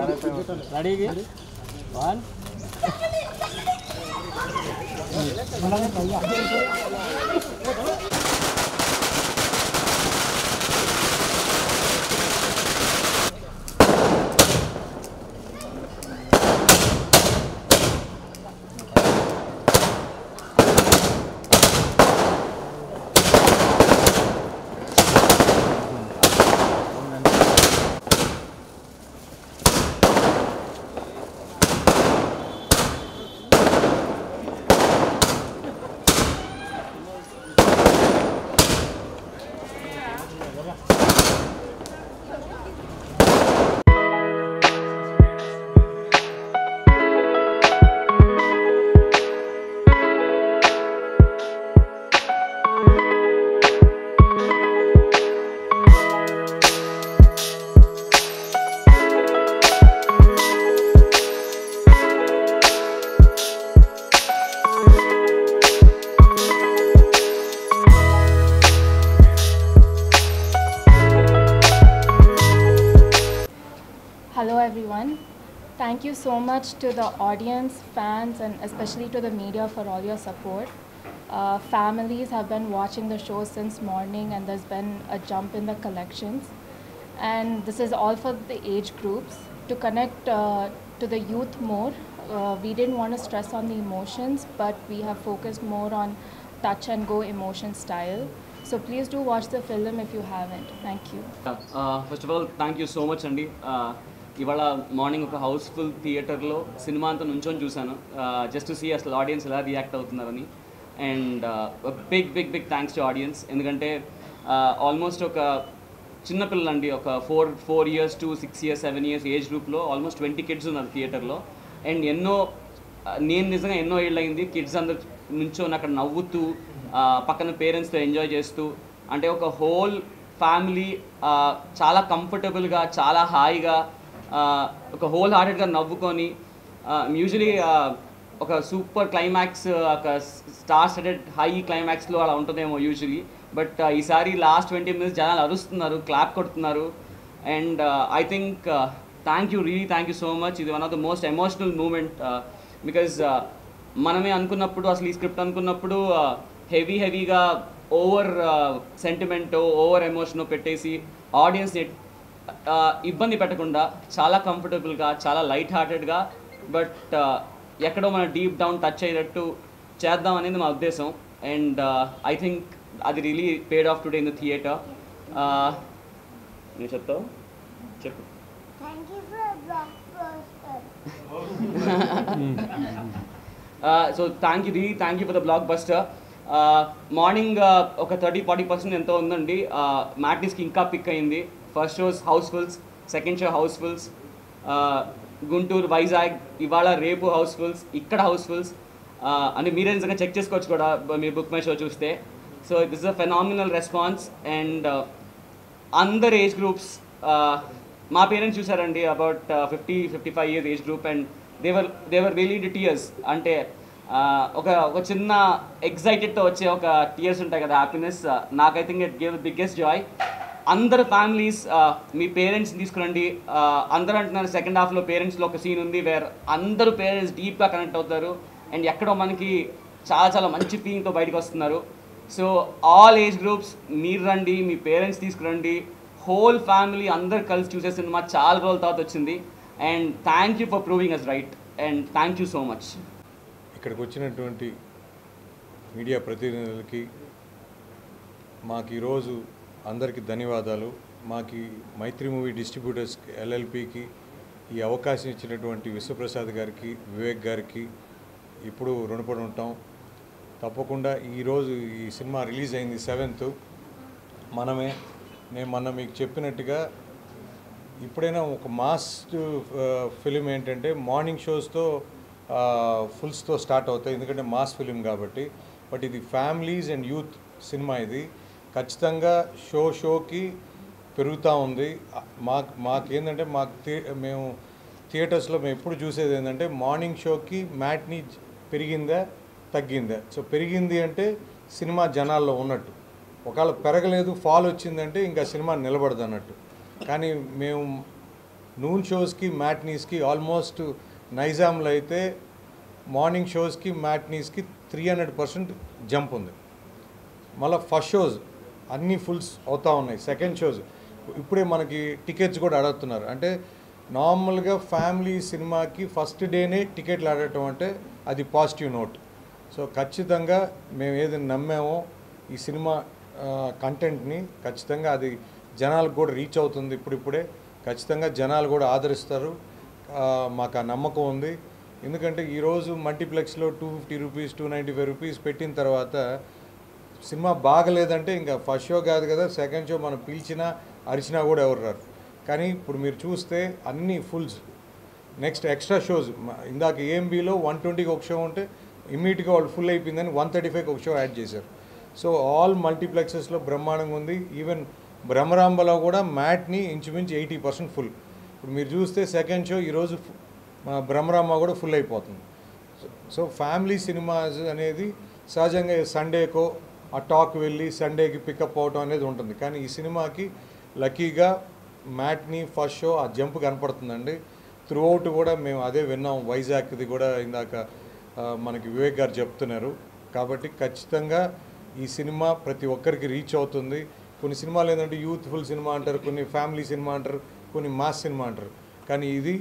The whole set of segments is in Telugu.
Ready 1 Hello everyone. Thank you so much to the audience, fans and especially to the media for all your support. Families have been watching the show since morning and there's been a jump in the collections. And this is all for the age groups. To connect to the youth more, we didn't want to stress on the emotions, but we have focused more on touch and go emotion style. So please do watch the film if you haven't. Thank you. First of all, thank you so much Andy. ఇవాళ మార్నింగ్ ఒక హౌస్ఫుల్ థియేటర్లో సినిమా అంతా నుంచొని చూశాను జస్ట్ టు సీ అసలు ఆడియన్స్ ఎలా రియాక్ట్ అవుతున్నారని. And big big big thanks to audience. ఎందుకంటే ఆల్మోస్ట్ ఒక చిన్నపిల్లలండి, ఒక 4 years to 6 years 7 years age గ్రూప్లో ఆల్మోస్ట్ 20 kids ఉన్నారు థియేటర్లో. అండ్ నేను నిజంగా ఎన్నో ఏళ్ళు అయింది కిడ్స్ అందరు నుంచొని అక్కడ నవ్వుతూ పక్కన పేరెంట్స్తో ఎంజాయ్ చేస్తూ, అంటే ఒక హోల్ ఫ్యామిలీ చాలా కంఫర్టబుల్గా చాలా హాయిగా ఒక హోల్ హార్టెడ్గా నవ్వుకొని, యూజువలీ ఒక సూపర్ క్లైమాక్స్ ఒక స్టార్ స్టడెడ్ హై క్లైమాక్స్లో అలా ఉంటుందేమో యూజువలీ. బట్ ఈసారి లాస్ట్ 20 minutes జనాలు అరుస్తున్నారు, క్లాప్ కొడుతున్నారు. And I think thank you so much. ఇది one of the most emotional moment because మనమే అనుకున్నప్పుడు అసలు ఈ స్క్రిప్ట్ అనుకున్నప్పుడు హెవీగా ఓవర్ సెంటిమెంట్ ఓవర్ ఎమోషన్ పెట్టేసి ఆడియన్స్ని ఇబ్బంది పెట్టకుండా చాలా కంఫర్టబుల్గా చాలా లైట్ హార్టెడ్గా బట్ ఎక్కడో మన డీప్ డౌన్ టచ్ అయ్యేటట్టు చేద్దాం అనేది మా ఉద్దేశం. అండ్ ఐ థింక్ అది really paid of today in the theatre. నేను చెప్తావు చెప్పు. So thank you for the block buster. Morning ఒక 30-40% ఎంతో ఉందండి. మ్యాట్నీస్కి ఇంకా పిక్ అయింది. First shows housefuls, second show housefuls, Guntur, Vizag, ఇవాళ రేపు హౌస్ఫుల్స్, ఇక్కడ హౌస్ఫుల్స్ అని మీరే నిజంగా చెక్ చేసుకోవచ్చు కూడా మీరు బుక్ మై షో చూస్తే. So this is a phenomenal response. And under age groups, మా పేరెంట్స్ చూసారండి about 50-55 years age group. And they were really to tears. అంటే ఒక చిన్న ఎగ్జైటెడ్తో వచ్చే ఒక టీయర్స్ ఉంటాయి కదా, హ్యాపీనెస్. నాకు I think it give the biggest Joy. అందరు ఫ్యామిలీస్ మీ పేరెంట్స్ని తీసుకురండి. అందరూ అంటున్నారు సెకండ్ హాఫ్లో పేరెంట్స్లో ఒక సీన్ ఉంది వేర్ అందరూ పేరెంట్స్ డీప్గా కనెక్ట్ అవుతారు అండ్ ఎక్కడో మనకి చాలా మంచి ఫీలింగ్తో బయటకు వస్తున్నారు. సో ఆల్ ఏజ్ గ్రూప్స్ మీరు రండి, మీ పేరెంట్స్ తీసుకురండి, హోల్ ఫ్యామిలీ అందరు కలిసి చూసే సినిమా చాలా రోజుల తర్వాత వచ్చింది. And thank you for proving us right. And thank you so much. ఇక్కడికి వచ్చినటువంటి మీడియా ప్రతినిధులకి మాకు ఈరోజు అందరికీ ధన్యవాదాలు. మాకు మైత్రి మూవీ డిస్ట్రిబ్యూటర్స్ LLPకి ఈ అవకాశం ఇచ్చినటువంటి విశ్వప్రసాద్ గారికి, వివేక్ గారికి ఇప్పుడు రుణపడి ఉంటాం. తప్పకుండా ఈరోజు ఈ సినిమా రిలీజ్ అయింది 7th. నేను మొన్న మీకు చెప్పినట్టుగా ఇప్పుడైనా ఒక మాస్ ఫిలిం ఏంటంటే మార్నింగ్ షోస్తో ఫుల్స్తో స్టార్ట్ అవుతాయి, ఎందుకంటే మాస్ ఫిలిం కాబట్టి. బట్ ఇది ఫ్యామిలీస్ అండ్ యూత్ సినిమా. ఇది ఖచ్చితంగా షోకి పెరుగుతూ ఉంది. మాకేంటంటే మేము థియేటర్స్లో మేము ఎప్పుడు చూసేది ఏంటంటే మార్నింగ్ షోకి మ్యాట్ని పెరిగిందా తగ్గిందా. సో పెరిగింది అంటే సినిమా జనాల్లో ఉన్నట్టు, ఒకవేళ పెరగలేదు ఫాల్ వచ్చిందంటే ఇంకా సినిమా నిలబడదు అన్నట్టు. కానీ మేము నూన్ షోస్కి మ్యాట్నీస్కి ఆల్మోస్ట్ నైజాంలో అయితే మార్నింగ్ షోస్కి మ్యాట్నీస్కి 300% జంప్ ఉంది. మళ్ళీ ఫస్ట్ షోస్ అన్నీ ఫుల్స్ అవుతూ ఉన్నాయి. సెకండ్ షోస్ ఇప్పుడే మనకి టికెట్స్ కూడా అడుగుతున్నారు. అంటే నార్మల్గా ఫ్యామిలీ సినిమాకి ఫస్ట్ డేనే టికెట్లు ఆడటం అంటే అది పాజిటివ్ నోట్. సో ఖచ్చితంగా మేము ఏదైనా నమ్మామో ఈ సినిమా కంటెంట్ని ఖచ్చితంగా అది జనాలకు కూడా రీచ్ అవుతుంది. ఇప్పుడిప్పుడే ఖచ్చితంగా జనాలు కూడా ఆదరిస్తారు, మాకు ఆ నమ్మకం ఉంది. ఎందుకంటే ఈరోజు మల్టీప్లెక్స్లో 250 రూపీస్ 295 రూపీస్ పెట్టిన తర్వాత సినిమా బాగలేదంటే ఇంకా ఫస్ట్ షో కాదు కదా, సెకండ్ షో మనం పిలిచినా అరిచినా కూడా ఎవరు రారు. కానీ ఇప్పుడు మీరు చూస్తే అన్నీ ఫుల్స్. నెక్స్ట్ ఎక్స్ట్రా షోస్ ఇందాక ఏఎంబీలో 120కి ఒక షో ఉంటే ఇమ్మీడియట్గా వాళ్ళు ఫుల్ అయిపోయిందని 135కి ఒక షో యాడ్ చేశారు. సో ఆల్ మల్టీప్లెక్సెస్లో బ్రహ్మాండంగా ఉంది. ఈవెన్ బ్రహ్మరాంబలో కూడా మ్యాట్ని ఇంచుమించు 80% ఫుల్. ఇప్పుడు మీరు చూస్తే సెకండ్ షో ఈరోజు బ్రహ్మరాంబ కూడా ఫుల్ అయిపోతుంది. సో ఫ్యామిలీ సినిమాస్ అనేది సహజంగా సండేకో ఆ టాక్ వెళ్ళి సండేకి పికప్ అవటం అనేది ఉంటుంది. కానీ ఈ సినిమాకి లక్కీగా మ్యాట్ని ఫస్ట్ షో ఆ జంప్ కనపడుతుందండి. త్రూ అవుట్ కూడా మేము అదే విన్నాం. వైజాగ్ది కూడా ఇందాక మనకి వివేక్ గారు చెప్తున్నారు. కాబట్టి ఖచ్చితంగా ఈ సినిమా ప్రతి ఒక్కరికి రీచ్ అవుతుంది. కొన్ని సినిమాలు ఏంటంటే యూత్ఫుల్ సినిమా అంటారు, కొన్ని ఫ్యామిలీ సినిమా అంటారు, కొన్ని మాస్ సినిమా అంటారు. కానీ ఇది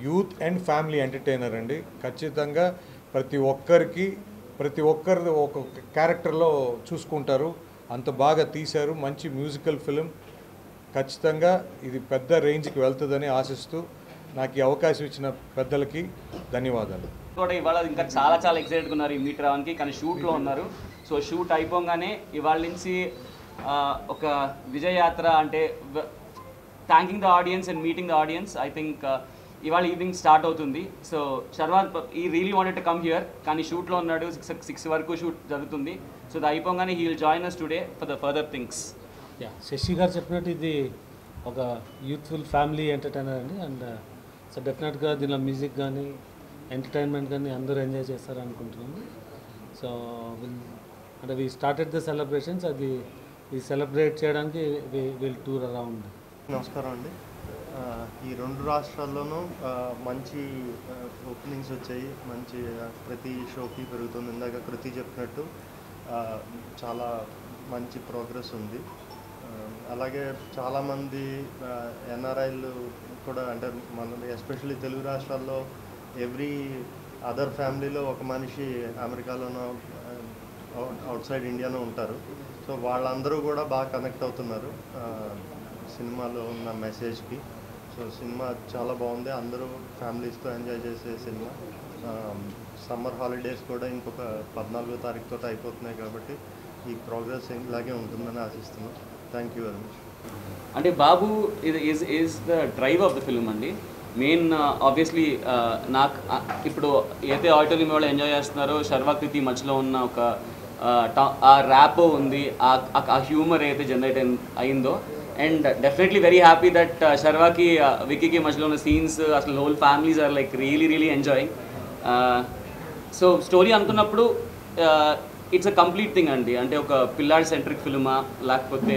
యూత్ అండ్ ఫ్యామిలీ ఎంటర్టైనర్ అండి. ఖచ్చితంగా ప్రతి ఒక్కరు ఒక క్యారెక్టర్లో చూసుకుంటారు. అంత బాగా తీశారు. మంచి మ్యూజికల్ ఫిలిం. ఖచ్చితంగా ఇది పెద్ద రేంజ్కి వెళ్తుందని ఆశిస్తూ నాకు ఈ అవకాశం ఇచ్చిన పెద్దలకి ధన్యవాదాలు. కూడా ఇవాళ ఇంకా చాలా చాలా ఎక్సైటెడ్గా ఉన్నారు ఈ మీట్ రావడానికి, కానీ షూట్లో ఉన్నారు. సో షూట్ అయిపోగానే ఇవాళ నుంచి ఒక విజయయాత్ర అంటే thanking the audience and meeting the audience. I think ఇవాళ ఈవినింగ్ స్టార్ట్ అవుతుంది. సో శర్వాత్ ఈ really wanted to come here, కానీ షూట్లో ఉన్నాడు. 6 వరకు షూట్ జరుగుతుంది. సో అది అయిపోగానే he will join us today for the further things. Sashi గారు చెప్పినట్టు ఇది ఒక యూత్ఫుల్ ఫ్యామిలీ ఎంటర్టైనర్ అండి. అండ్ సో డెఫినెట్గా దీనిలో మ్యూజిక్ కానీ ఎంటర్టైన్మెంట్ కానీ అందరూ ఎంజాయ్ చేస్తారు అనుకుంటున్నాము. సో అంటే వీ స్టార్టెడ్ ద సెలబ్రేషన్స్, అది ఈ సెలబ్రేట్ చేయడానికి విల్ టూర్ అరౌండ్. నమస్కారం అండి. ఈ 2 రాష్ట్రాల్లోనూ మంచి ఓపెనింగ్స్ వచ్చాయి. మంచి ప్రతి షోకి పెరుగుతుంది. ఇందాక కృతి చెప్పినట్టు చాలా మంచి ప్రోగ్రెస్ ఉంది. అలాగే చాలామంది ఎన్ఆర్ఐలు కూడా, అంటే మన ఎస్పెషల్లీ తెలుగు రాష్ట్రాల్లో ఎవ్రీ అదర్ ఫ్యామిలీలో ఒక మనిషి అమెరికాలోనో అవుట్ సైడ్ ఇండియాలో ఉంటారు. సో వాళ్ళందరూ కూడా బాగా కనెక్ట్ అవుతున్నారు సినిమాలో ఉన్న మెసేజ్కి. సో సినిమా చాలా బాగుంది. అందరూ ఫ్యామిలీస్తో ఎంజాయ్ చేసే సినిమా. సమ్మర్ హాలిడేస్ కూడా ఇంకొక 14వ తారీఖుతో అయిపోతున్నాయి కాబట్టి ఈ ప్రోగ్రెస్ ఇలాగే ఉంటుందని ఆశిస్తున్నాం. Thank you very much. అంటే Babu is the drive of the film అండి. మెయిన్ ఆబ్వియస్లీ నాకు ఇప్పుడు ఏదైతే ఆడిటోరియం వాళ్ళు ఎంజాయ్ చేస్తున్నారో శర్వాకృతి మధ్యలో ఉన్న ఒక ఆ ర్యాపో ఉంది, ఆ హ్యూమర్ ఏదైతే జనరేట్ అయిందో. And definitely very happy that శర్వాకి విక్కీకి మధ్యలో ఉన్న సీన్స్ అసలు whole families are like really enjoying. So story అనుకున్నప్పుడు ఇట్స్ అ కంప్లీట్ థింగ్ అండి. అంటే ఒక పిల్లాడి సెంట్రిక్ ఫిల్మా లేకపోతే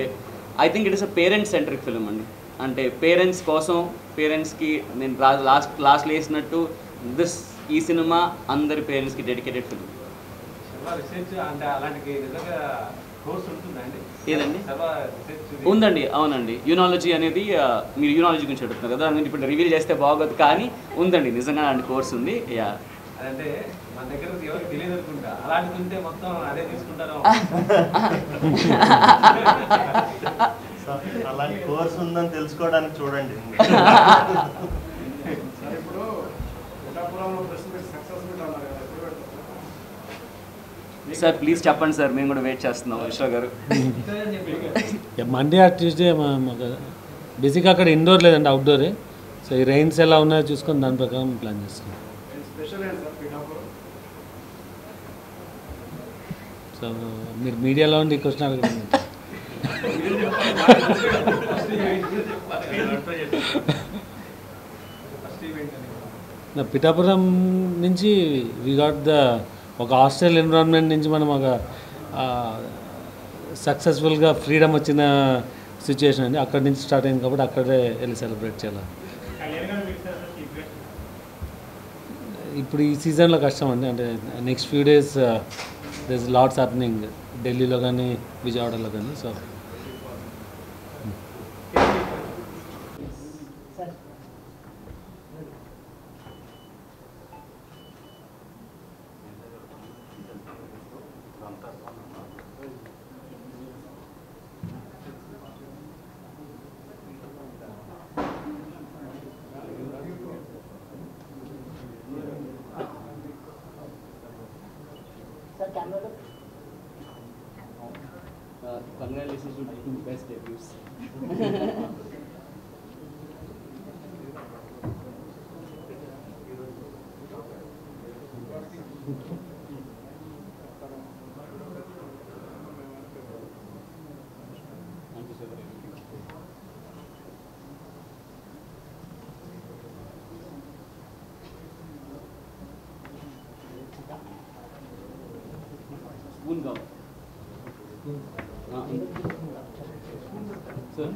I think it is a parents centric film అండి. అంటే పేరెంట్స్ కోసం, పేరెంట్స్కి నేను లాస్ట్ వేసినట్టు ఈ సినిమా అందరి పేరెంట్స్కి డెడికేటెడ్ ఫిల్మ్. ఏదండి ఉందండి. అవునండి, యూనాలజీ అనేది మీరు యూనాలజీ గురించి అడుగుతున్నారు కదా, నేను ఇప్పుడు రివీల్ చేస్తే బాగోదు, కానీ ఉందండి నిజంగా అండి కోర్స్ ఉంది. యా అంటే మన దగ్గర ఎవరికి తెలియదు అనుకుంటా, అలాంటి ఉంటే మొత్తం అదే తీసుకుంటారు. అలాంటి కోర్స్ ఉందని తెలుసుకోవడానికి చూడండి. సార్ ప్లీజ్ చెప్పండి సార్, మేము కూడా వెయిట్ చేస్తున్నాం. విశ్వ గారు మండే ఆర్ ట్యూస్డే బేసిక్గా అక్కడ ఇండోర్ లేదండి, అవుట్డోరే. సో ఈ రైన్స్ ఎలా ఉన్నాయో చూసుకొని దాని ప్రకారం ప్లాన్ చేస్తాం. సో మీరు మీడియాలో ఉండి క్వశ్చన్ అడగండి. పిఠాపురం నుంచి వి గాట్ ద ఒక హాస్టల్ ఎన్విరాన్మెంట్ నుంచి మనం ఒక సక్సెస్ఫుల్గా ఫ్రీడమ్ వచ్చిన సిచ్యువేషన్ అండి. అక్కడి నుంచి స్టార్ట్ అయింది కాబట్టి అక్కడే వెళ్ళి సెలబ్రేట్ చేయాలి. ఇప్పుడు ఈ సీజన్లో కష్టం అండి. అంటే next few days this LADS happening ఢిల్లీలో కానీ విజయవాడలో కానీ. So Congratulations to two best debuts. Thank you, sir. Spoon go. Sir,